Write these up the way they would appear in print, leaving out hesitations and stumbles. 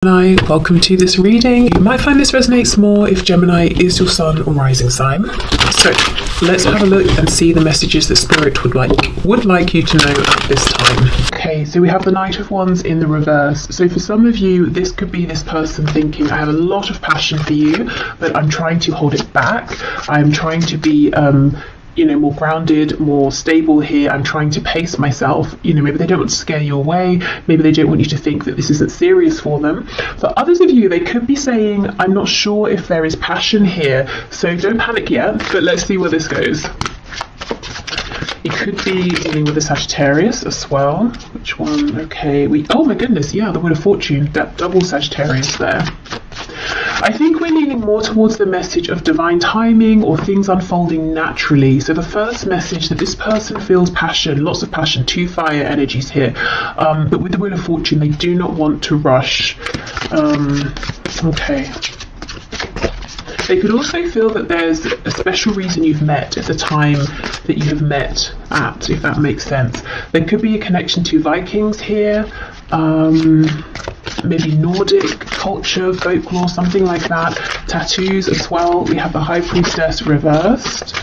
Gemini, welcome to this reading. You might find this resonates more if Gemini is your sun or rising sign. So let's have a look and see the messages that Spirit would like you to know at this time. Okay, so we have the Knight of Wands in the reverse. So for some of you, this could be this person thinking, I have a lot of passion for you, but I'm trying to hold it back. I'm trying to be more grounded, more stable here. I'm trying to pace myself. Maybe they don't want to scare you away. Maybe they don't want you to think that this isn't serious for them. For others of you, they could be saying, I'm not sure if there is passion here, so don't panic yet, but let's see where this goes. You could be dealing with a Sagittarius as well. Which one? Okay, oh my goodness, yeah, the Wheel of Fortune, that double Sagittarius there. I think we're leaning more towards the message of divine timing or things unfolding naturally. So the first message that this person feels passion, lots of passion, two fire energies here. But with the Wheel of Fortune, they do not want to rush. Okay. They could also feel that there's a special reason you've met at the time that you have met at, if that makes sense. There could be a connection to Vikings here. Maybe Nordic culture, folklore, something like that. Tattoos as well. We have the High Priestess reversed.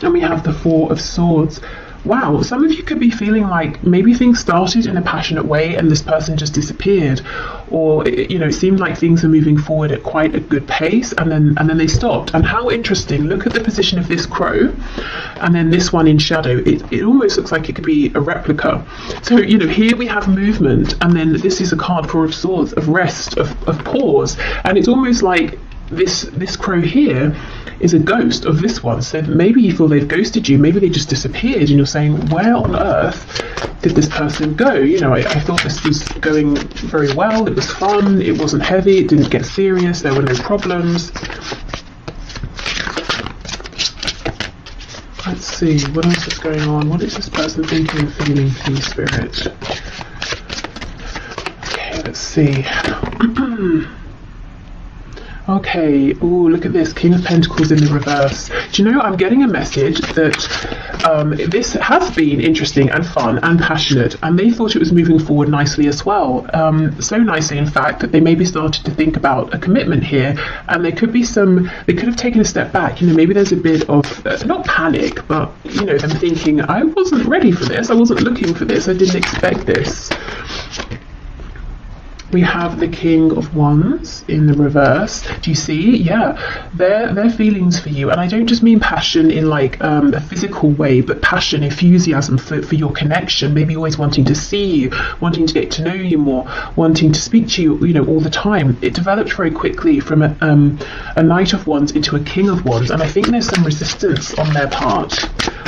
And we have the Four of Swords. Wow, some of you could be feeling like maybe things started in a passionate way and this person just disappeared. Or, it seemed like things were moving forward at quite a good pace and then they stopped. And how interesting, look at the position of this crow and then this one in shadow. It almost looks like it could be a replica. So, here we have movement and then this is a card, Four of Swords, of rest, of pause. And it's almost like this crow here is a ghost of this one. So maybe you feel they've ghosted you, maybe they just disappeared and you're saying, where on earth did this person go? I thought this was going very well, it was fun, it wasn't heavy, it didn't get serious, there were no problems. Let's see, what else is going on? What is this person thinking and feeling, please, Spirit? Okay, let's see. Okay, ooh, look at this, King of Pentacles in the reverse. Do you know, I'm getting a message that this has been interesting and fun and passionate, and they thought it was moving forward nicely as well. So nicely, in fact, that they maybe started to think about a commitment here, and there could be they could have taken a step back. Maybe there's a bit of, not panic, but, them thinking, I wasn't ready for this, I wasn't looking for this, I didn't expect this. We have the King of Wands in the reverse. Do you see? Yeah, their feelings for you. And I don't just mean passion in like a physical way, but passion, enthusiasm for your connection. Maybe always wanting to see you, wanting to get to know you more, wanting to speak to you, all the time. It developed very quickly from a Knight of Wands into a King of Wands. And I think there's some resistance on their part.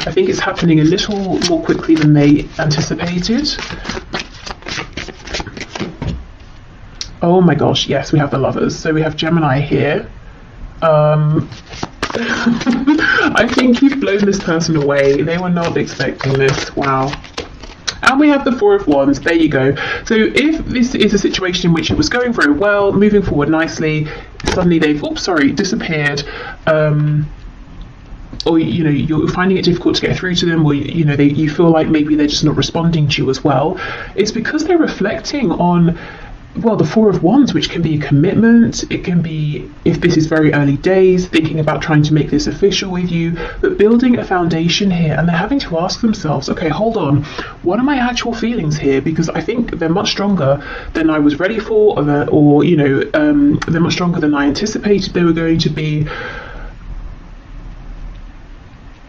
I think it's happening a little more quickly than they anticipated. Oh my gosh, yes, we have the Lovers. So we have Gemini here. I think you've blown this person away. They were not expecting this. Wow. And we have the Four of Wands. There you go. So if this is a situation in which it was going very well, moving forward nicely, suddenly they've, disappeared. Or you're finding it difficult to get through to them, or you feel like maybe they're just not responding to you as well. It's because they're reflecting on, the Four of Wands, which can be a commitment. It can be, if this is very early days, thinking about trying to make this official with you, but building a foundation here. And they're having to ask themselves, okay, hold on, what are my actual feelings here? Because I think they're much stronger than I was ready for, or they're much stronger than I anticipated they were going to be.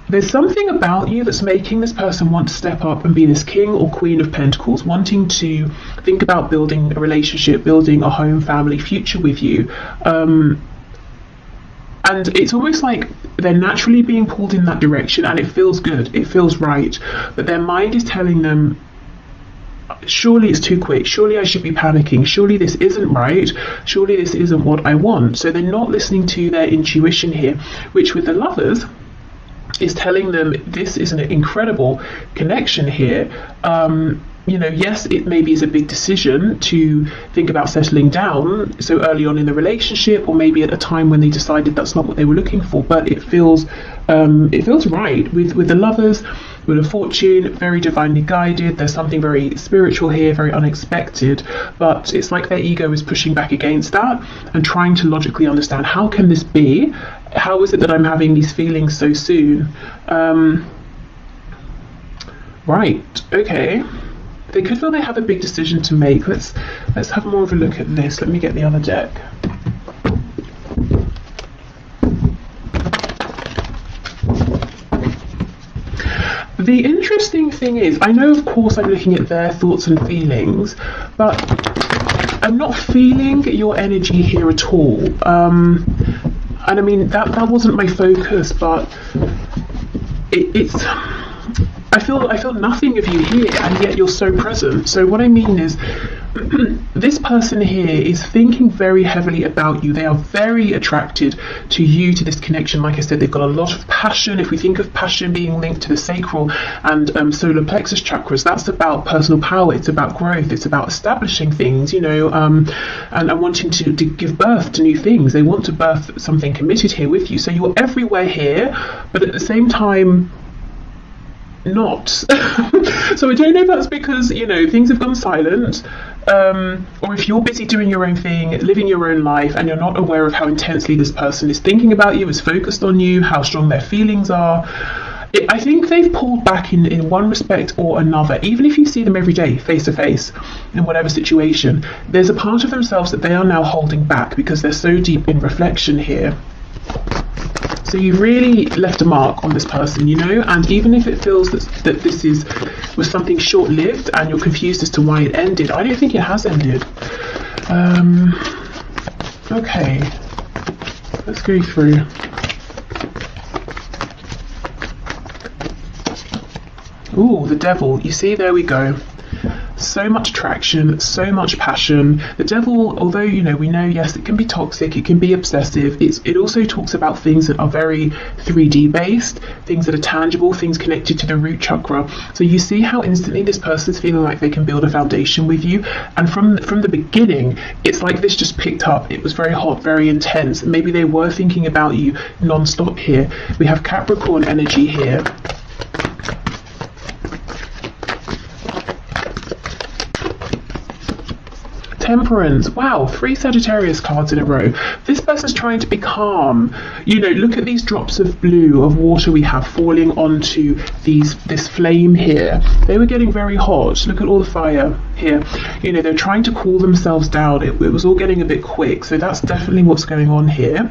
There's something about you that's making this person want to step up and be this King or Queen of Pentacles, wanting to think about building a relationship, building a home, family, future with you. And it's almost like they're naturally being pulled in that direction, and it feels good, it feels right. But their mind is telling them, surely it's too quick, surely I should be panicking, surely this isn't right, surely this isn't what I want. So they're not listening to their intuition here, which with the Lovers is telling them this is an incredible connection here. Yes, it maybe is a big decision to think about settling down so early on in the relationship, or maybe at a time when they decided that's not what they were looking for, but it feels right with the Lovers. Wheel of Fortune, very divinely guided. There's something very spiritual here, very unexpected, but it's like their ego is pushing back against that and trying to logically understand, how can this be? How is it that I'm having these feelings so soon? Right, okay. They could feel they have a big decision to make. Let's have more of a look at this. Let me get the other deck. The interesting thing is, I know of course I'm looking at their thoughts and feelings, but I'm not feeling your energy here at all. And I mean, that wasn't my focus, but it's... I feel nothing of you here, and yet you're so present. So what I mean is, this person here is thinking very heavily about you. They are very attracted to you, to this connection. Like I said, they've got a lot of passion. If we think of passion being linked to the sacral and solar plexus chakras, that's about personal power. It's about growth. It's about establishing things, you know, and wanting to give birth to new things. They want to birth something committed here with you. So you're everywhere here, but at the same time, not. So I don't know if that's because, you know, things have gone silent, or if you're busy doing your own thing, living your own life, and you're not aware of how intensely this person is thinking about you, is focused on you, how strong their feelings are. I think they've pulled back in one respect or another. Even if you see them every day, face to face, in whatever situation, there's a part of themselves that they are now holding back because they're so deep in reflection here. So you've really left a mark on this person, you know, and even if it feels that this was something short-lived and you're confused as to why it ended, I don't think it has ended. Okay, let's go through. Ooh, the Devil. You see, there we go. So much attraction, so much passion. The Devil, although, you know, we know, yes, it can be toxic, it can be obsessive, it also talks about things that are very 3D based, things that are tangible, things connected to the root chakra. So you see how instantly this person's feeling like they can build a foundation with you, and from the beginning, it's like this just picked up. It was very hot, very intense. Maybe they were thinking about you non-stop here. We have Capricorn energy here. Temperance. Wow, 3 Sagittarius cards in a row. This person's trying to be calm. You know, look at these drops of blue, of water we have falling onto this flame here. They were getting very hot. Look at all the fire here. You know, they're trying to cool themselves down. It was all getting a bit quick. So that's definitely what's going on here.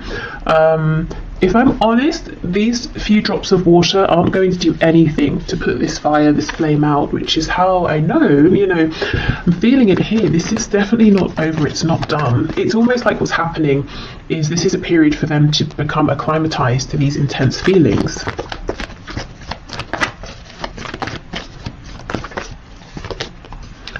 If I'm honest, these few drops of water aren't going to do anything to put this fire, this flame out, which is how I know, you know, I'm feeling it here. This is definitely not over, it's not done. It's almost like what's happening is this is a period for them to become acclimatized to these intense feelings.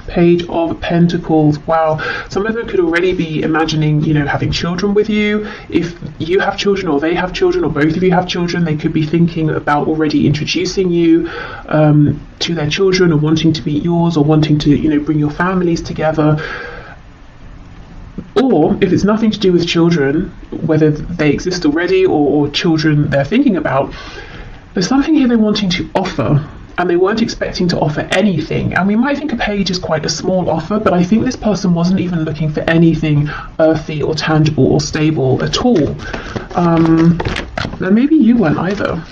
Page of Pentacles. Wow, some of them could already be imagining, you know, having children with you. If you have children or they have children or both of you have children, they could be thinking about already introducing you to their children, or wanting to meet yours, or wanting to, you know, bring your families together. Or if it's nothing to do with children, whether they exist already or children they're thinking about, there's something here they're wanting to offer, and they weren't expecting to offer anything. And we might think a page is quite a small offer, but I think this person wasn't even looking for anything earthy or tangible or stable at all. Now maybe you weren't either.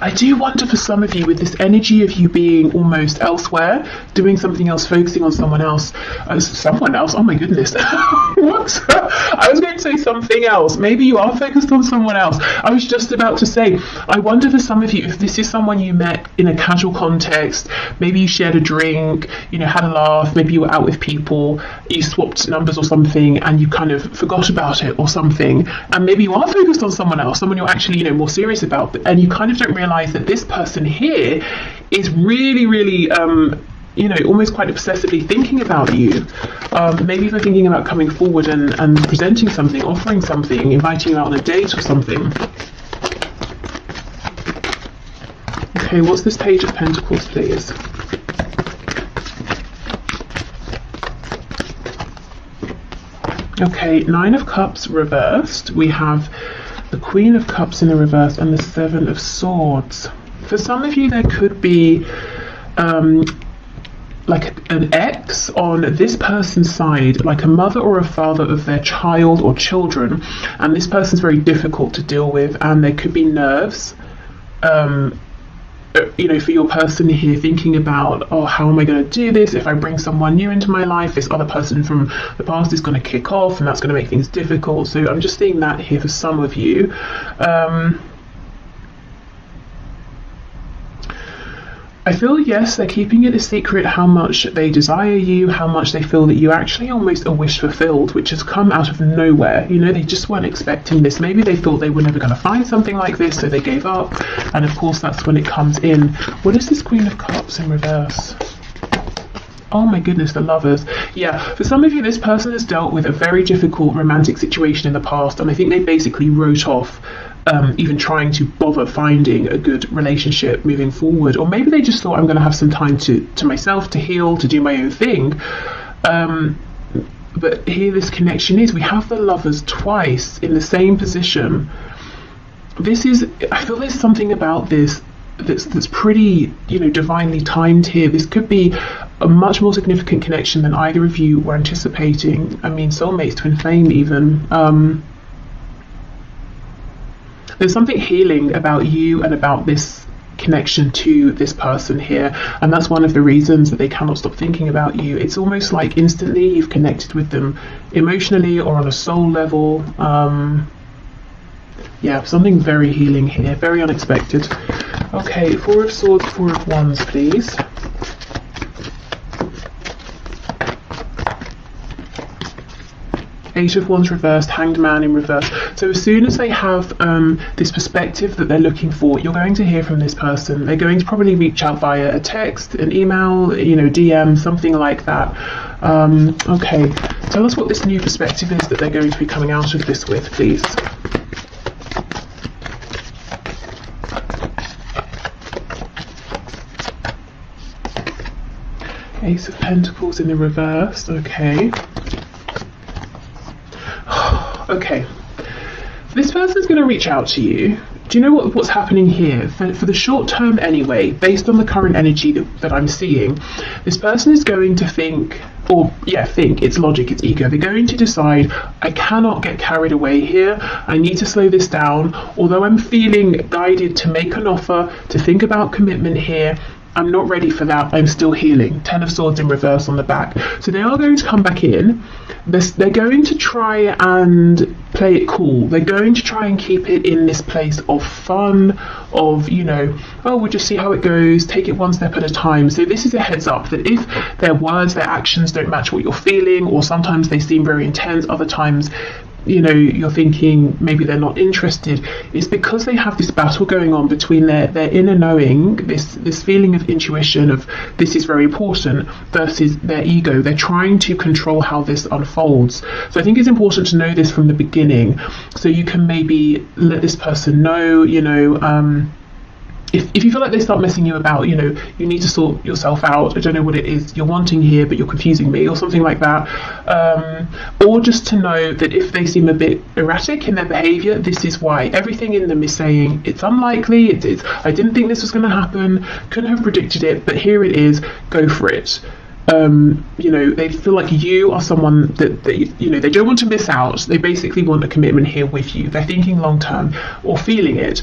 I do wonder for some of you, with this energy of you being almost elsewhere, doing something else, focusing on someone else. Someone else? Oh my goodness. What? I was going to say something else. Maybe you are focused on someone else. I was just about to say, I wonder for some of you, if this is someone you met in a casual context, maybe you shared a drink, you know, had a laugh, maybe you were out with people, you swapped numbers or something, and you kind of forgot about it or something, and maybe you are focused on someone else, someone you're actually, you know, more serious about, and you kind of don't realize that this person here is really, really, you know, almost quite obsessively thinking about you. Maybe they're thinking about coming forward and presenting something, offering something, inviting you out on a date or something. Okay, what's this Page of Pentacles, please? Okay, 9 of Cups reversed. We have the Queen of Cups in the reverse and the 7 of Swords. For some of you, there could be like an ex on this person's side, like a mother or a father of their child or children, and this person's very difficult to deal with, and there could be nerves, you know, for your person here, thinking about, oh, how am I going to do this? If I bring someone new into my life, this other person from the past is going to kick off, and that's going to make things difficult. So I'm just seeing that here for some of you. I feel, yes, they're keeping it a secret how much they desire you, how much they feel that you actually almost a wish fulfilled, which has come out of nowhere. You know, they just weren't expecting this. Maybe they thought they were never going to find something like this, so they gave up. And of course, that's when it comes in. What is this Queen of Cups in reverse? Oh my goodness, the Lovers. Yeah, for some of you, this person has dealt with a very difficult romantic situation in the past, and I think they basically wrote off even trying to bother finding a good relationship moving forward. Or maybe they just thought, I'm going to have some time to myself, to heal, to do my own thing. But here this connection is, we have the Lovers twice in the same position. This is, I feel there's something about this that's pretty, you know, divinely timed here. This could be a much more significant connection than either of you were anticipating. I mean, soulmates, twin flame even. There's something healing about you and about this connection to this person here, and that's one of the reasons that they cannot stop thinking about you. It's almost like instantly you've connected with them emotionally or on a soul level. Yeah, something very healing here, very unexpected. Okay, Four of Swords, Four of Wands, please. Eight of Wands reversed, Hanged Man in reverse. So as soon as they have this perspective that they're looking for, you're going to hear from this person. They're going to probably reach out via a text, an email, you know, DM, something like that. Okay, tell us what this new perspective is that they're going to be coming out of this with, please. Ace of Pentacles in the reverse, okay. Okay, this person's going to reach out to you. Do you know what's happening here? For the short term anyway, based on the current energy that I'm seeing, this person is going to think, it's logic, it's ego. They're going to decide, I cannot get carried away here. I need to slow this down. Although I'm feeling guided to make an offer, to think about commitment here, I'm not ready for that. I'm still healing. Ten of Swords in reverse on the back. So they are going to come back in. They're going to try and play it cool. They're going to try and keep it in this place of fun, of, you know, oh, we'll just see how it goes, take it one step at a time. So this is a heads up that if their words, their actions don't match what you're feeling, or sometimes they seem very intense, other times, you know, you're thinking maybe they're not interested, it's because they have this battle going on between their inner knowing, this feeling of intuition of this is very important, versus their ego. They're trying to control how this unfolds. So I think it's important to know this from the beginning, so you can maybe let this person know, you know, if you feel like they start messing you about, you know, you need to sort yourself out. I don't know what it is you're wanting here, but you're confusing me, or something like that. Or just to know that if they seem a bit erratic in their behaviour, this is why. Everything in them is saying, it's unlikely, I didn't think this was going to happen, couldn't have predicted it, but here it is, go for it. You know, they feel like you are someone that you know, they don't want to miss out. They basically want a commitment here with you. They're thinking long term, or feeling it.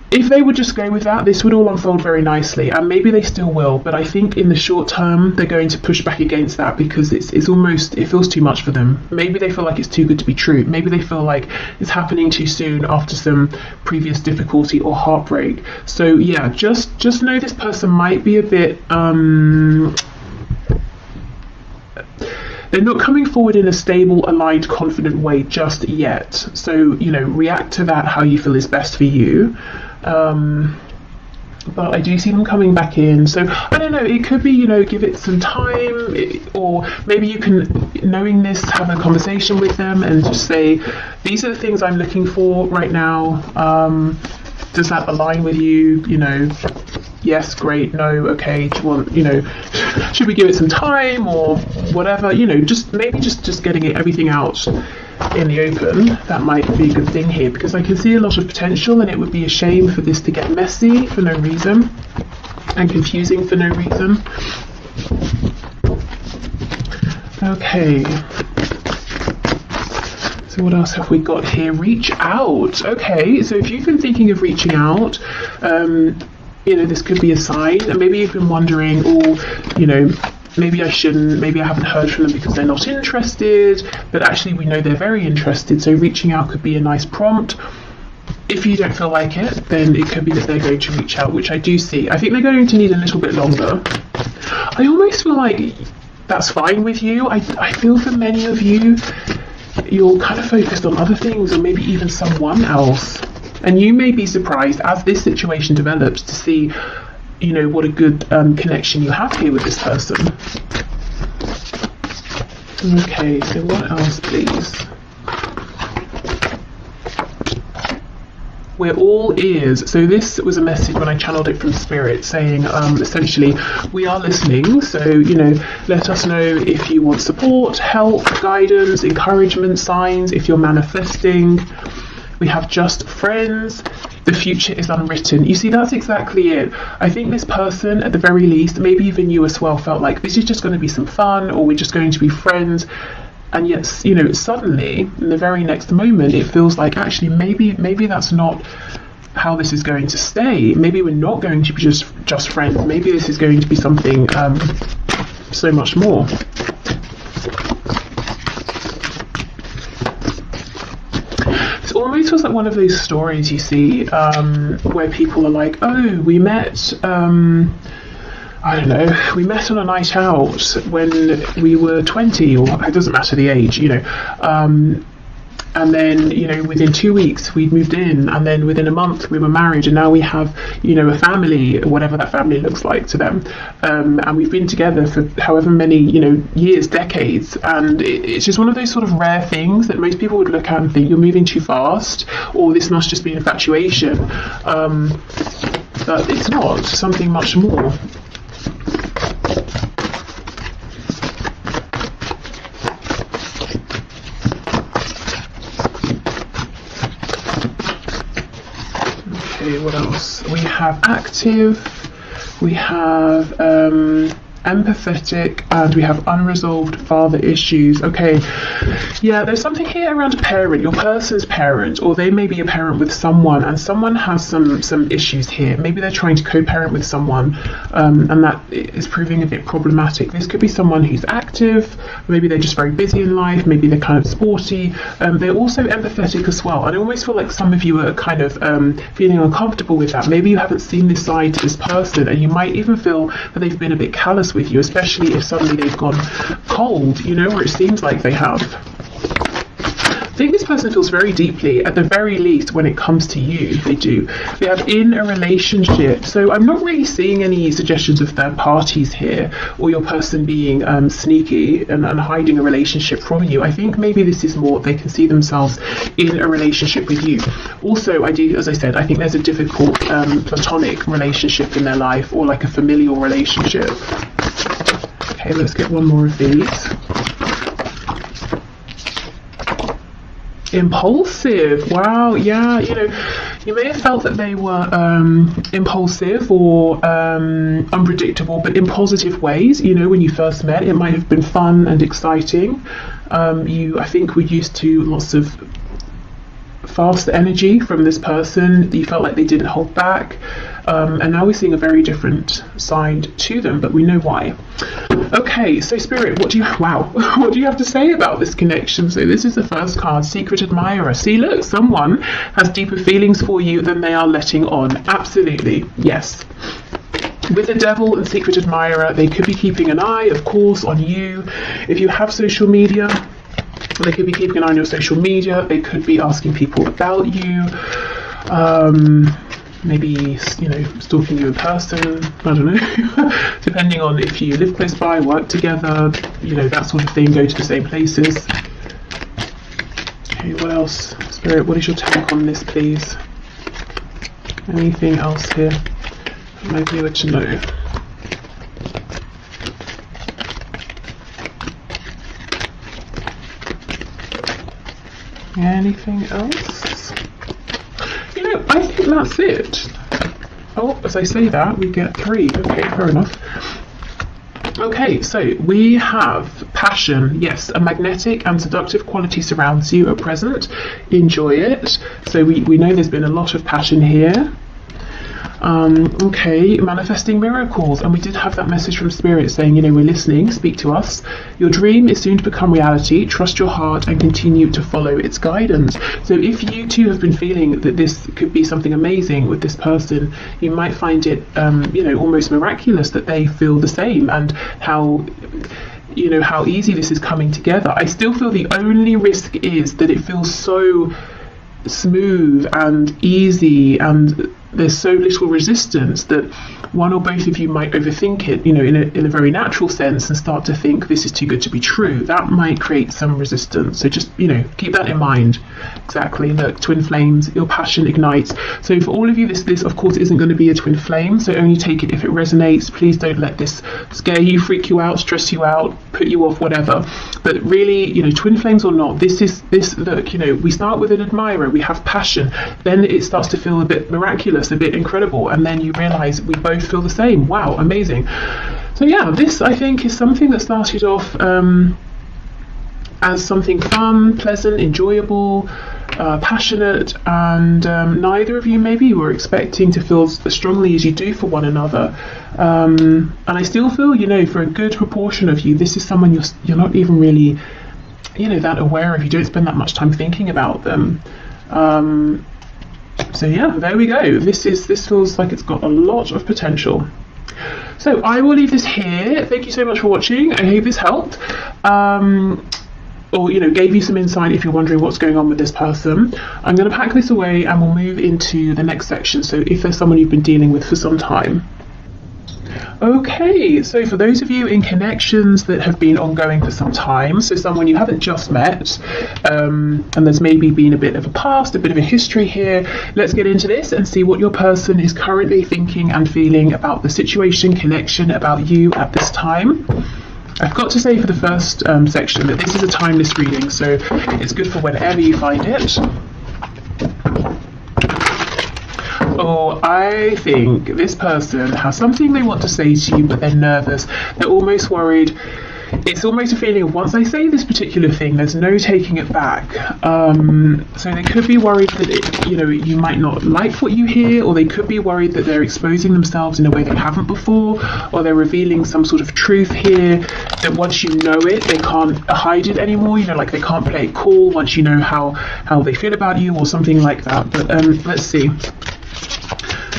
If they would just go with that, this would all unfold very nicely, and maybe they still will, but I think in the short term they're going to push back against that, because it's almost, it feels too much for them. Maybe they feel like it's too good to be true. Maybe they feel like it's happening too soon after some previous difficulty or heartbreak. So yeah, just know this person might be a bit they're not coming forward in a stable, aligned, confident way just yet. So, you know, react to that how you feel is best for you. But I do see them coming back in. So, I don't know, it could be, you know, give it some time, or maybe you can, knowing this, have a conversation with them and just say, these are the things I'm looking for right now. Does that align with you? You know, yes, great, no, okay, do you want, you know, should we give it some time or whatever, you know, just maybe just getting everything out in the open, that might be a good thing here, because I can see a lot of potential, and it would be a shame for this to get messy for no reason and confusing for no reason. Okay, so what else have we got here? Reach out. Okay, so if you've been thinking of reaching out, you know, this could be a sign, and maybe you've been wondering, oh, you know, maybe I shouldn't, maybe I haven't heard from them because they're not interested, but actually we know they're very interested, so reaching out could be a nice prompt. If you don't feel like it, then it could be that they're going to reach out, which I do see. I think they're going to need a little bit longer. I almost feel like that's fine with you. I feel for many of you, you're kind of focused on other things, or maybe even someone else. And you may be surprised as this situation develops to see, you know, what a good connection you have here with this person. Okay, so what else, please? We're all ears. So this was a message when I channeled it from Spirit, saying essentially, we are listening. So, you know, let us know if you want support, help, guidance, encouragement, signs, if you're manifesting. We have just friends. The future is unwritten. You see, that's exactly it. I think this person, at the very least, maybe even you as well, felt like this is just going to be some fun, or we're just going to be friends. And yet, you know, suddenly, in the very next moment, it feels like actually maybe that's not how this is going to stay. Maybe we're not going to be just friends. Maybe this is going to be something so much more. It almost feels like one of those stories you see where people are like, oh, we met, I don't know, we met on a night out when we were 20, or it doesn't matter the age, you know, and then, you know, within 2 weeks we'd moved in, and then within a month we were married, and now we have, you know, a family, whatever that family looks like to them, and we've been together for however many, you know, years, decades, and it's just one of those sort of rare things that most people would look at and think you're moving too fast, or this must just be an infatuation, but it's not. It's something much more. What else? We have active, we have empathetic, and we have unresolved father issues. Okay, yeah, there's something here around a parent, your person's parent, or they may be a parent with someone, and someone has some issues here. Maybe they're trying to co-parent with someone, and that is proving a bit problematic. This could be someone who's active, maybe they're just very busy in life, maybe they're kind of sporty. They're also empathetic as well. I almost feel like some of you are kind of feeling uncomfortable with that. Maybe you haven't seen this side to this person, and you might even feel that they've been a bit callous with you, especially if suddenly they've gone cold, you know, or it seems like they have. I think this person feels very deeply, at the very least, when it comes to you. They do. We have in a relationship. So I'm not really seeing any suggestions of third parties here, or your person being sneaky and hiding a relationship from you. I think maybe this is more they can see themselves in a relationship with you. Also, as I said, I think there's a difficult platonic relationship in their life, or like a familial relationship. Okay, let's get one more of these. Impulsive. Wow, yeah, you know, you may have felt that they were impulsive or unpredictable, but in positive ways. You know, when you first met, it might have been fun and exciting. I think were used to lots of fast energy from this person. You felt like they didn't hold back, and now we're seeing a very different side to them, but we know why. Okay, so Spirit, what do you have to say about this connection? So this is the first card, Secret Admirer. See, look, someone has deeper feelings for you than they are letting on. Absolutely, yes. With the Devil and Secret Admirer, they could be keeping an eye, of course, on you. If you have social media, they could be keeping an eye on your social media. They could be asking people about you. Maybe, you know, stalking you in person. I don't know. Depending on if you live close by, work together, you know, that sort of thing. Go to the same places. Okay, what else? Spirit, what is your take on this, please? Anything else here for my viewer to know? Anything else? You know, I think that's it. Oh, as I say that, we get 3. Okay, fair enough. Okay, so we have passion. Yes, a magnetic and seductive quality surrounds you at present. Enjoy it. So we know there's been a lot of passion here. Okay, manifesting miracles, and we did have that message from Spirit saying, you know, we're listening, speak to us. Your dream is soon to become reality. Trust your heart and continue to follow its guidance. So if you too have been feeling that this could be something amazing with this person, you might find it, you know, almost miraculous that they feel the same, and how, you know, how easy this is coming together. I still feel the only risk is that it feels so smooth and easy, and there's so little resistance that one or both of you might overthink it, you know, in a very natural sense, and start to think this is too good to be true. That might create some resistance. So just, you know, keep that in mind. Exactly. Look, twin flames, your passion ignites. So for all of you, this of course isn't going to be a twin flame. So only take it if it resonates. Please don't let this scare you, freak you out, stress you out, put you off, whatever. But really, you know, twin flames or not, this, look, you know, we start with an admirer, we have passion, then it starts to feel a bit miraculous, a bit incredible, and then you realize we both feel the same. Wow, amazing. So yeah, this I think is something that started off as something fun, pleasant, enjoyable, passionate, and neither of you maybe were expecting to feel as strongly as you do for one another. And I still feel, you know, for a good proportion of you, this is someone you're not even really, you know, that aware of. You don't spend that much time thinking about them. So yeah, there we go. This feels like it's got a lot of potential. So I will leave this here. Thank you so much for watching. I hope this helped. Or, you know, gave you some insight if you're wondering what's going on with this person. I'm going to pack this away and we'll move into the next section. So if there's someone you've been dealing with for some time. Okay, so for those of you in connections that have been ongoing for some time, so someone you haven't just met, and there's maybe been a bit of a past, a bit of a history here, let's get into this and see what your person is currently thinking and feeling about the situation, connection, about you at this time. I've got to say for the first section that this is a timeless reading, so it's good for whenever you find it. Oh, I think this person has something they want to say to you, but they're nervous. They're almost worried. It's almost a feeling of, once I say this particular thing, there's no taking it back. So they could be worried that, you know, you might not like what you hear, or they could be worried that they're exposing themselves in a way they haven't before, or they're revealing some sort of truth here that once you know it, they can't hide it anymore. You know, like they can't play it cool once you know how they feel about you, or something like that. But let's see.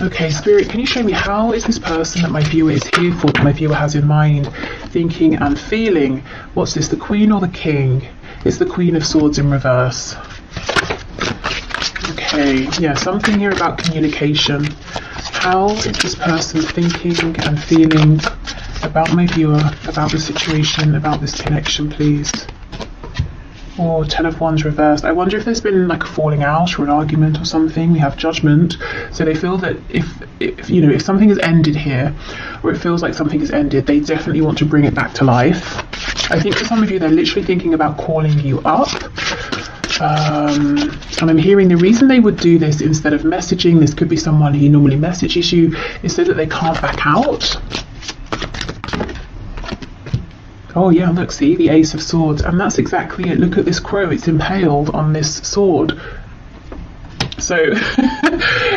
Okay, Spirit, can you show me how is this person that my viewer is here for, that my viewer has in mind, thinking and feeling? What's this, the Queen or the King? It's the Queen of Swords in reverse. Okay, yeah, something here about communication. How is this person thinking and feeling about my viewer, about the situation, about this connection, please? Or 10 of Wands reversed. I wonder if there's been like a falling out or an argument or something. We have Judgment. So they feel that if you know, if something has ended here, or it feels like something has ended, they definitely want to bring it back to life. I think for some of you, they're literally thinking about calling you up. And I'm hearing the reason they would do this instead of messaging, this could be someone who normally messages you, is so that they can't back out. Oh yeah, look, see, the Ace of Swords, and that's exactly it. Look at this crow, it's impaled on this sword. So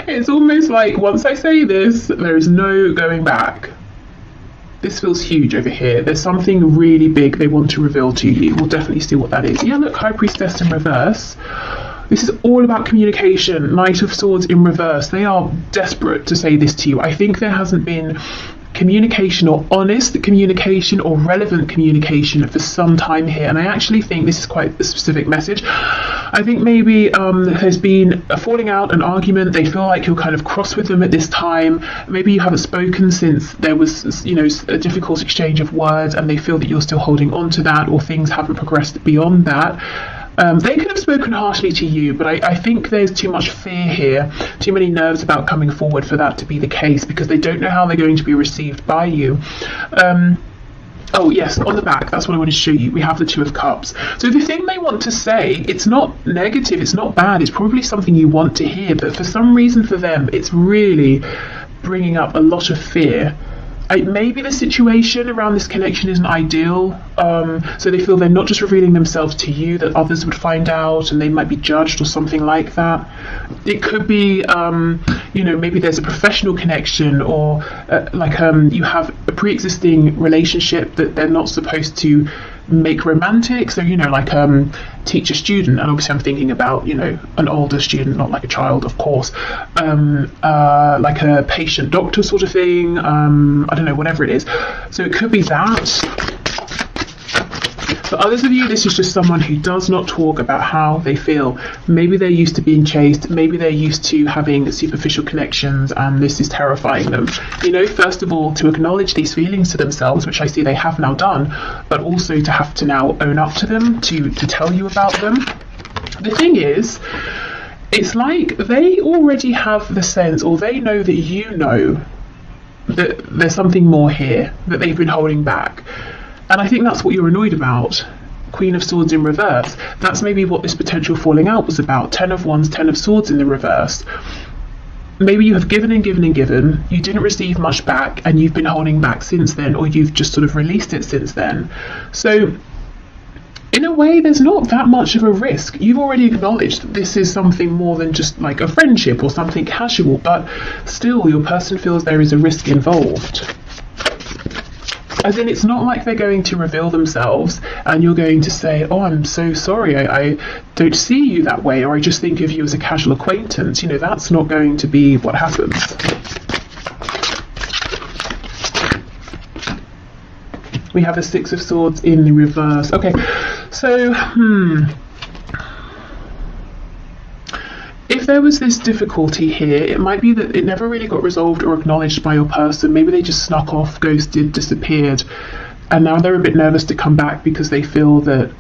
it's almost like, once I say this, there is no going back. This feels huge over here. There's something really big they want to reveal to you. We'll definitely see what that is. Yeah, look, High Priestess in reverse. This is all about communication. Knight of Swords in reverse. They are desperate to say this to you. I think there hasn't been communication, or honest communication, or relevant communication for some time here, and I actually think this is quite a specific message. I think maybe there's been a falling out, an argument. They feel like you're kind of cross with them at this time. Maybe you haven't spoken since there was, you know, a difficult exchange of words, and they feel that you're still holding on to that, or things haven't progressed beyond that. They could have spoken harshly to you, but I think there's too much fear here, too many nerves about coming forward for that to be the case, because they don't know how they're going to be received by you. Oh yes, on the back, that's what I wanted to show you. We have the Two of Cups. So the thing they want to say, it's not negative, it's not bad, it's probably something you want to hear, but for some reason for them, it's really bringing up a lot of fear. Maybe the situation around this connection isn't ideal, so they feel they're not just revealing themselves to you, that others would find out and they might be judged or something like that. It could be, maybe there's a professional connection, or you have a pre-existing relationship that they're not supposed to make romantic. So teacher student, and obviously I'm thinking about an older student, not like a child, of course, like a patient doctor sort of thing. I don't know, whatever it is. So it could be that. For others of you, this is just someone who does not talk about how they feel. Maybe they're used to being chased, maybe they're used to having superficial connections, and this is terrifying them. First of all, to acknowledge these feelings to themselves, which I see they have now done, but also to have to now own up to them, to tell you about them. The thing is, it's like they already have the sense, or they know that you know, that there's something more here, that they've been holding back. And I think that's what you're annoyed about. Queen of Swords in reverse. That's maybe what this potential falling out was about. 10 of Wands, 10 of Swords in the reverse. Maybe you have given and given and given, you didn't receive much back, and you've been holding back since then, or you've just sort of released it since then. So in a way, there's not that much of a risk. You've already acknowledged that this is something more than just like a friendship or something casual, but still your person feels there is a risk involved. As in, it's not like they're going to reveal themselves and you're going to say, oh, I'm so sorry, I don't see you that way, or I just think of you as a casual acquaintance. That's not going to be what happens. We have a Six of Swords in the reverse. Okay, so, if there was this difficulty here, it might be that it never really got resolved or acknowledged by your person. Maybe they just snuck off, ghosted, disappeared, and now they're a bit nervous to come back because they feel that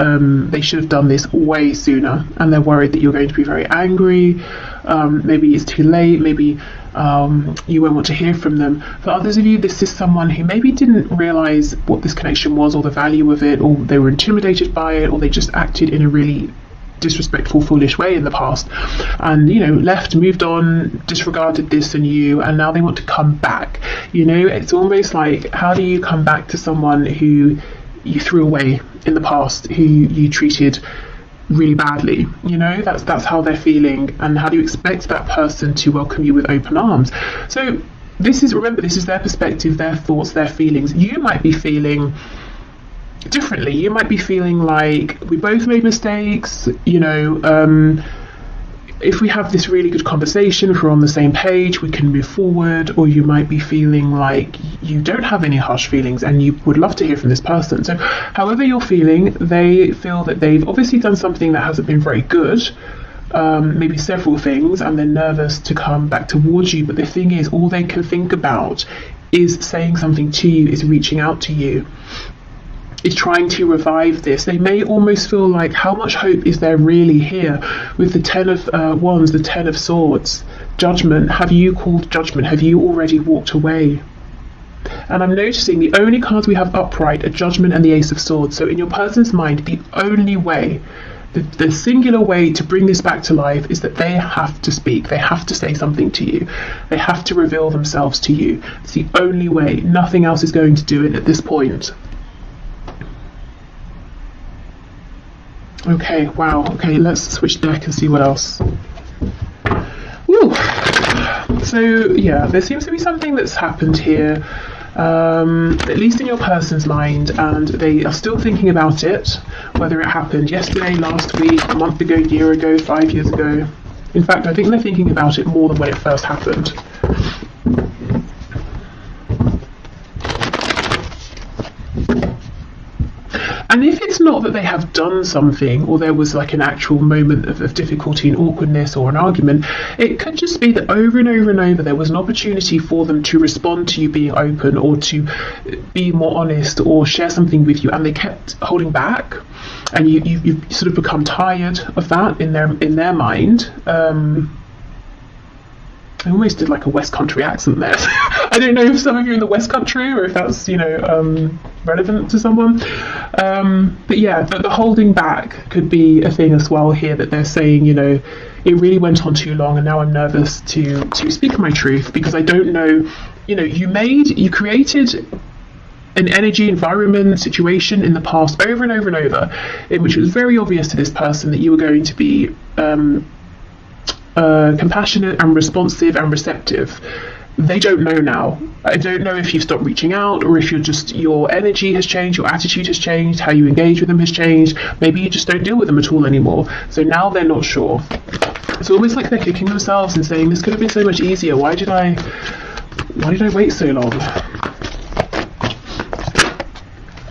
they should have done this way sooner, and they're worried that you're going to be very angry. Maybe it's too late, maybe you won't want to hear from them. For others of you, this is someone who maybe didn't realise what this connection was, or the value of it, or they were intimidated by it, or they just acted in a really disrespectful, foolish way in the past, and left, moved on, disregarded this and you, and now they want to come back. It's almost like, how do you come back to someone who you threw away in the past, who you treated really badly? That's how they're feeling, and how do you expect that person to welcome you with open arms? So remember, this is their perspective, their thoughts, their feelings. You might be feeling differently. You might be feeling like, we both made mistakes, if we have this really good conversation, if we're on the same page, we can move forward. Or you might be feeling like you don't have any harsh feelings and you would love to hear from this person. So however you're feeling, they feel that they've obviously done something that hasn't been very good, maybe several things, and they're nervous to come back towards you. But the thing is, all they can think about is saying something to you, is reaching out to you, is trying to revive this. They may almost feel like, how much hope is there really here? With the 10 of Wands, the 10 of Swords, Judgment. Have you called judgment? Have you already walked away? And I'm noticing the only cards we have upright are Judgment and the Ace of Swords. So in your person's mind, the only way, the singular way to bring this back to life is that they have to speak. They have to say something to you. They have to reveal themselves to you. It's the only way. Nothing else is going to do it at this point. Okay, wow. Okay, let's switch deck and see what else. Woo! So, yeah, there seems to be something that's happened here, at least in your person's mind, and they are still thinking about it, whether it happened yesterday, last week, a month ago, year ago, 5 years ago. In fact, I think they're thinking about it more than when it first happened. And if it's not that they have done something, or there was like an actual moment of difficulty and awkwardness or an argument, it could just be that over and over and over there was an opportunity for them to respond to you being open, or to be more honest, or share something with you, and they kept holding back, and you've sort of become tired of that in their mind. I almost did like a West Country accent there. I don't know if some of you are in the West Country or if that's, relevant to someone. But yeah, the holding back could be a thing as well here, that they're saying, it really went on too long and now I'm nervous to speak my truth, because I don't know, you created an energy, environment, situation in the past over and over and over, in which it was very obvious to this person that you were going to be compassionate and responsive and receptive. They don't know now. I don't know if you've stopped reaching out, or if your energy has changed, your attitude has changed, how you engage with them has changed. Maybe you just don't deal with them at all anymore. So now they're not sure. It's almost like they're kicking themselves and saying, this could have been so much easier. Why did I wait so long?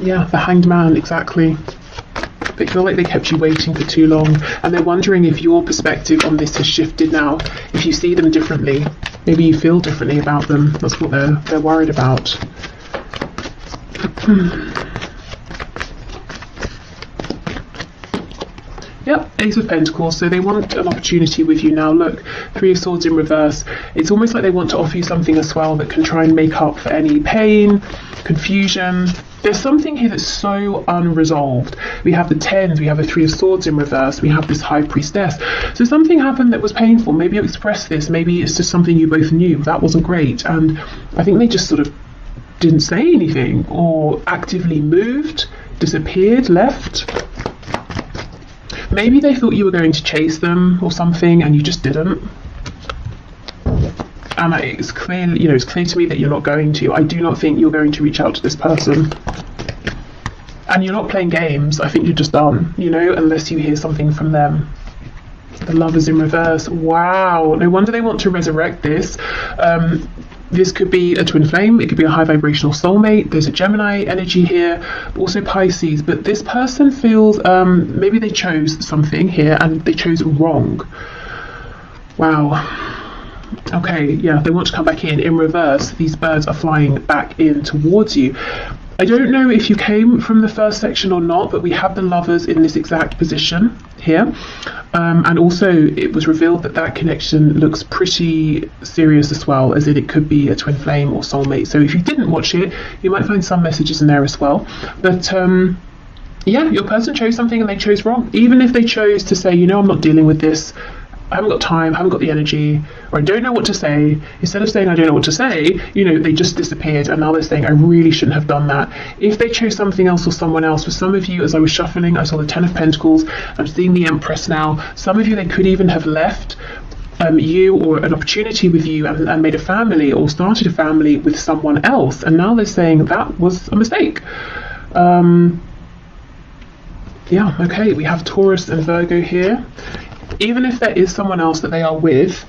Yeah, the Hanged Man, exactly. They feel like they kept you waiting for too long, and they're wondering if your perspective on this has shifted now, if you see them differently. Maybe you feel differently about them. That's what they're worried about. Yep, Ace of Pentacles. So they want an opportunity with you now. Look, Three of Swords in reverse. It's almost like they want to offer you something as well that can try and make up for any pain, confusion. There's something here that's so unresolved. We have the Tens, we have the Three of Swords in reverse, we have this High Priestess. So something happened that was painful. Maybe you expressed this, maybe it's just something you both knew. That wasn't great. And I think they just sort of didn't say anything, or actively moved, disappeared, left. Maybe they thought you were going to chase them or something and you just didn't. And it's clear, it's clear to me that you're not going to. I do not think you're going to reach out to this person. And you're not playing games. I think you're just done, unless you hear something from them. The Lovers in reverse. Wow. No wonder they want to resurrect this. This could be a twin flame. It could be a high vibrational soulmate. There's a Gemini energy here, also Pisces. But this person feels maybe they chose something here and they chose wrong. Wow. Okay, yeah, they want to come back in reverse. These birds are flying back in towards you. I don't know if you came from the first section or not, but we have the Lovers in this exact position here. And also it was revealed that connection looks pretty serious as well, as in it could be a twin flame or soulmate. So if you didn't watch it, you might find some messages in there as well. But yeah, your person chose something and they chose wrong. Even if they chose to say, I'm not dealing with this, I haven't got time, I haven't got the energy, or I don't know what to say. Instead of saying I don't know what to say, they just disappeared, and now they're saying I really shouldn't have done that. If they chose something else or someone else, for some of you, as I was shuffling, I saw the Ten of Pentacles, I'm seeing the Empress now. Some of you, they could even have left you or an opportunity with you and made a family or started a family with someone else, and now they're saying that was a mistake. Yeah, okay, we have Taurus and Virgo here. Even if there is someone else that they are with,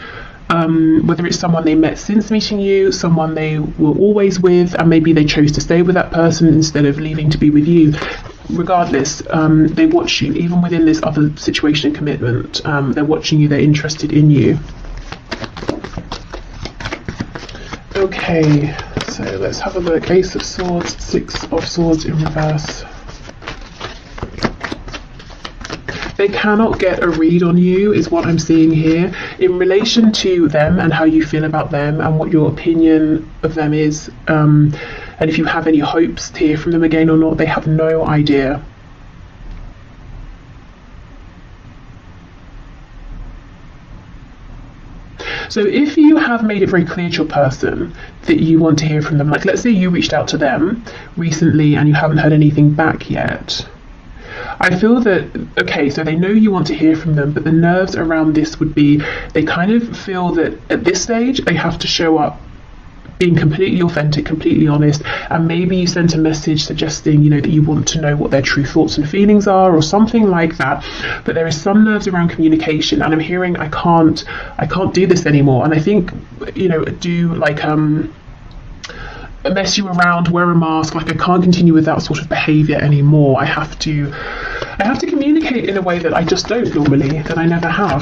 whether it's someone they met since meeting you, someone they were always with, and maybe they chose to stay with that person instead of leaving to be with you, regardless, they watch you, even within this other situation and commitment. They're watching you, they're interested in you. Okay, so let's have a look. Ace of Swords, Six of Swords in reverse. They cannot get a read on you, is what I'm seeing here, in relation to them and how you feel about them and what your opinion of them is, and if you have any hopes to hear from them again or not. They have no idea. So if you have made it very clear to your person that you want to hear from them, like let's say you reached out to them recently and you haven't heard anything back yet, I feel that, okay, so they know you want to hear from them, but the nerves around this would be, they kind of feel that at this stage they have to show up being completely authentic, completely honest, and maybe you sent a message suggesting, that you want to know what their true thoughts and feelings are or something like that. But there is some nerves around communication, and I'm hearing I can't do this anymore. And I think, do like mess you around, wear a mask, like I can't continue with that sort of behavior anymore. I have to communicate in a way that I just don't normally, that I never have.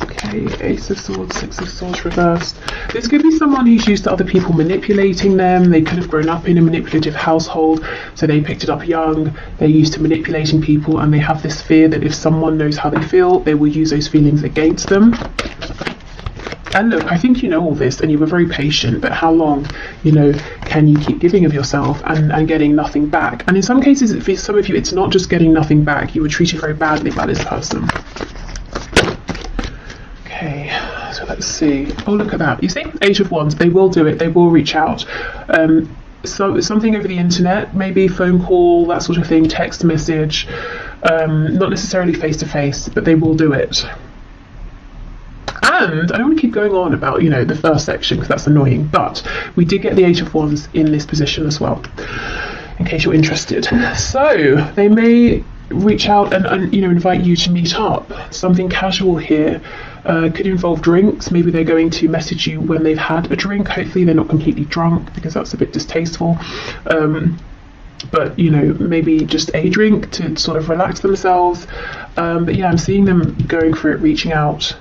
Okay, Ace of Swords, Six of Swords reversed. This could be someone who's used to other people manipulating them. They could have grown up in a manipulative household, so they picked it up young. They're used to manipulating people, and they have this fear that if someone knows how they feel, they will use those feelings against them. And look, I think you know all this and you were very patient, but how long, you know, can you keep giving of yourself and getting nothing back? And in some cases, for some of you, it's not just getting nothing back. You were treated very badly by this person. Okay, so let's see. Oh, look at that. You see, Eight of Wands, they will do it. They will reach out. So something over the internet, maybe phone call, that sort of thing, text message, not necessarily face to face, but they will do it. And I don't want to keep going on about, you know, the first section because that's annoying, but we did get the Eight of Wands in this position as well, in case you're interested. So they may reach out and you know, invite you to meet up. Something casual here. Could involve drinks. Maybe they're going to message you when they've had a drink. Hopefully they're not completely drunk because that's a bit distasteful. But you know, maybe just a drink to sort of relax themselves. But yeah, I'm seeing them going for it, reaching out.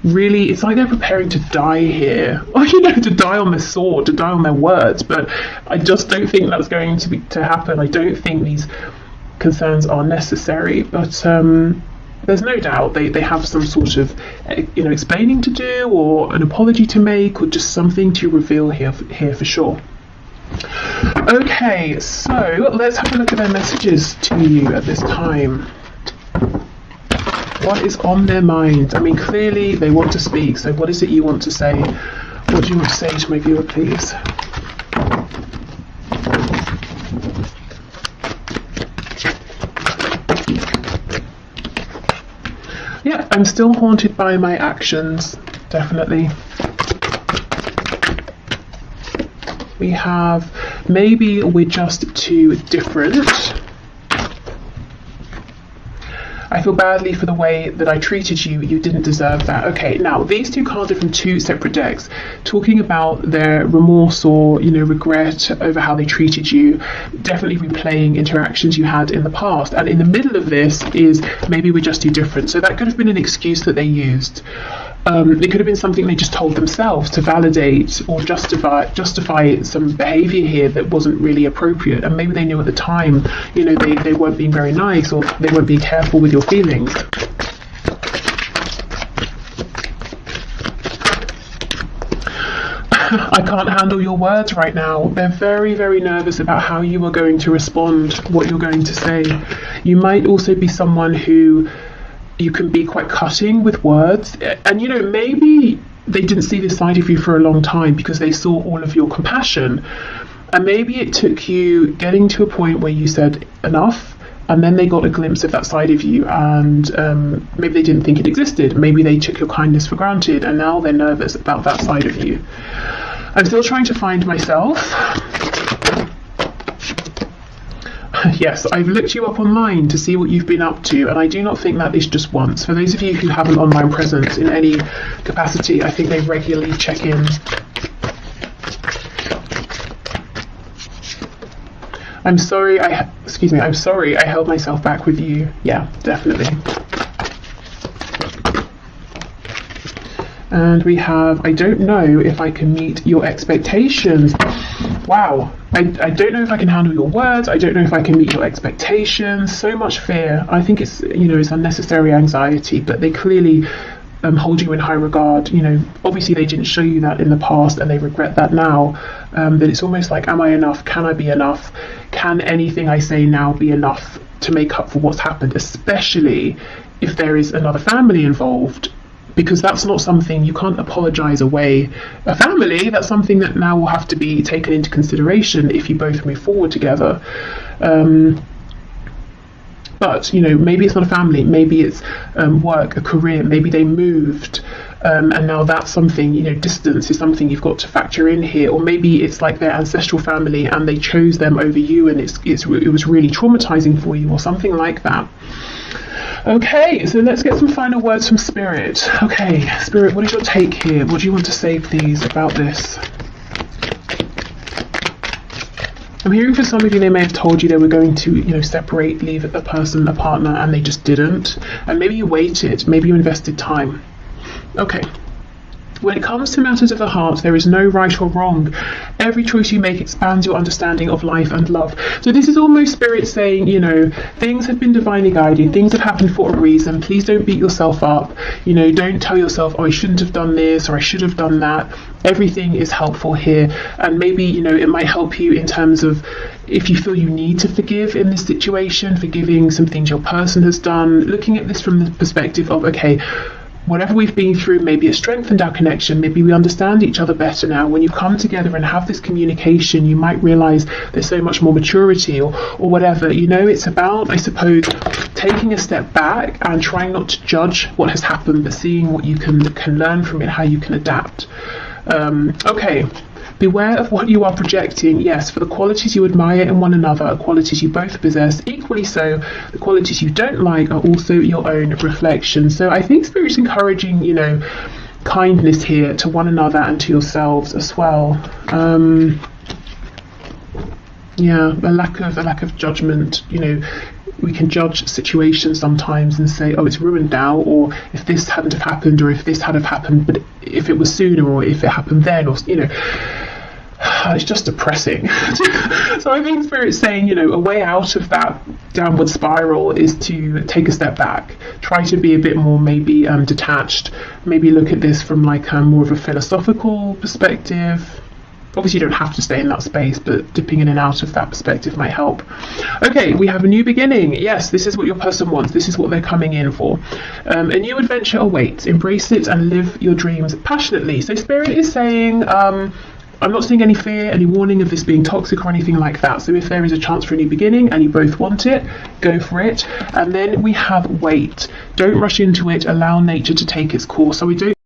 Really, it's like they're preparing to die here, or you know, to die on the sword, to die on their words. But I just don't think that's going to happen. I don't think these concerns are necessary. But there's no doubt they have some sort of, you know, explaining to do, or an apology to make, or just something to reveal here for sure. Okay, so let's have a look at their messages to you at this time. What is on their mind? I mean, clearly they want to speak, so what is it you want to say? What do you want to say to my viewer, please? Yeah, I'm still haunted by my actions, definitely. We have, maybe we're just too different. I feel badly for the way that I treated you. You didn't deserve that. Okay, now these two cards are from two separate decks, talking about their remorse or, you know, regret over how they treated you, definitely replaying interactions you had in the past. And in the middle of this is maybe we're just too different. So that could have been an excuse that they used. It could have been something they just told themselves to validate or justify some behavior here that wasn't really appropriate, and maybe they knew at the time, you know, they weren't being very nice, or they weren't being careful with your feelings. I can't handle your words right now. They're very, very nervous about how you are going to respond, what you're going to say. You might also be someone who you can be quite cutting with words, and you know, maybe they didn't see this side of you for a long time because they saw all of your compassion, and maybe it took you getting to a point where you said enough, and then they got a glimpse of that side of you, and maybe they didn't think it existed. Maybe they took your kindness for granted, and now they're nervous about that side of you. I'm still trying to find myself. Yes, I've looked you up online to see what you've been up to, and I do not think that is just once. For those of you who have an online presence in any capacity, I think they regularly check in. I'm sorry I held myself back with you. Yeah, definitely. And we have, I don't know if I can meet your expectations. Wow. I don't know if I can handle your words. I don't know if I can meet your expectations. So much fear. I think it's, you know, it's unnecessary anxiety, but they clearly hold you in high regard. You know, obviously they didn't show you that in the past and they regret that now. But it's almost like, am I enough? Can I be enough? Can anything I say now be enough to make up for what's happened? Especially if there is another family involved. Because that's not something you can't apologize away. A family, that's something that now will have to be taken into consideration if you both move forward together. But, you know, maybe it's not a family, maybe it's work, a career, maybe they moved, and now that's something, you know, distance is something you've got to factor in here. Or maybe it's like their ancestral family and they chose them over you, and it was really traumatizing for you, or something like that. Okay, so let's get some final words from Spirit. Okay, Spirit, what is your take here? What do you want to say, please, about this? I'm hearing for some of you, they may have told you they were going to, you know, separate, leave a person, a partner, and they just didn't. And maybe you waited, maybe you invested time. Okay, When it comes to matters of the heart, there is no right or wrong. Every choice you make expands your understanding of life and love. So this is almost Spirit saying, you know, things have been divinely guided, things have happened for a reason. Please don't beat yourself up. You know, don't tell yourself, oh, I shouldn't have done this or I should have done that. Everything is helpful here. And maybe, you know, it might help you in terms of if you feel you need to forgive in this situation, forgiving some things your person has done, looking at this from the perspective of, okay, whatever we've been through, maybe it strengthened our connection, maybe we understand each other better now. When you come together and have this communication, you might realize there's so much more maturity or whatever. You know, it's about, I suppose, taking a step back and trying not to judge what has happened, but seeing what you can learn from it, how you can adapt. Okay. Beware of what you are projecting. Yes, for the qualities you admire in one another are qualities you both possess. Equally so, the qualities you don't like are also your own reflection. So I think Spirit's encouraging, you know, kindness here to one another and to yourselves as well. Yeah, a lack of judgment. You know, we can judge situations sometimes and say, oh, it's ruined now, or if this hadn't have happened, or if this had have happened, but if it was sooner, or if it happened then, or, you know, it's just depressing. So I think Spirit's saying, you know, a way out of that downward spiral is to take a step back, try to be a bit more maybe detached, maybe look at this from like more of a philosophical perspective. Obviously you don't have to stay in that space, but dipping in and out of that perspective might help. Okay, we have a new beginning. Yes, this is what your person wants. This is what they're coming in for. A new adventure awaits. Embrace it and live your dreams passionately. So Spirit is saying, I'm not seeing any fear, any warning of this being toxic or anything like that. So if there is a chance for a new beginning and you both want it, go for it. And then we have wait. Don't rush into it. Allow nature to take its course. So we don't